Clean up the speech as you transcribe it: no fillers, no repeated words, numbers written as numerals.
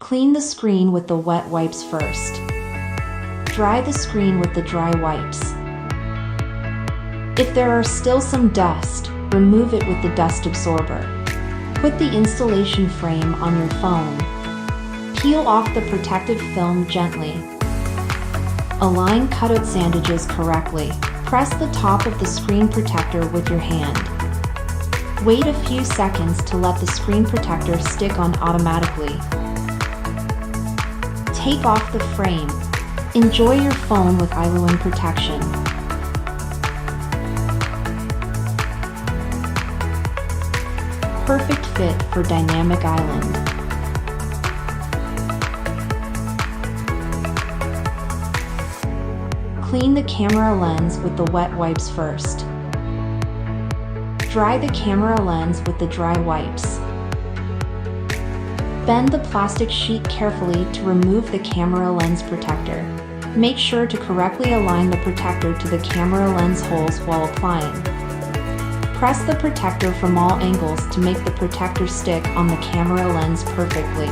Clean the screen with the wet wipes first. Dry the screen with the dry wipes. If there are still some dust, remove it with the dust absorber. Put the installation frame on your phone. Peel off the protective film gently. Align cutout sandages correctly. Press the top of the screen protector with your hand. Wait a few seconds to let the screen protector stick on automatically. Take off the frame. Enjoy your phone with Ailun protection. Perfect fit for dynamic island. Clean the camera lens with the wet wipes first. Dry the camera lens with the dry wipes. Bend the plastic sheet carefully to remove the camera lens protector. Make sure to correctly align the protector to the camera lens holes while applying. Press the protector from all angles to make the protector stick on the camera lens perfectly.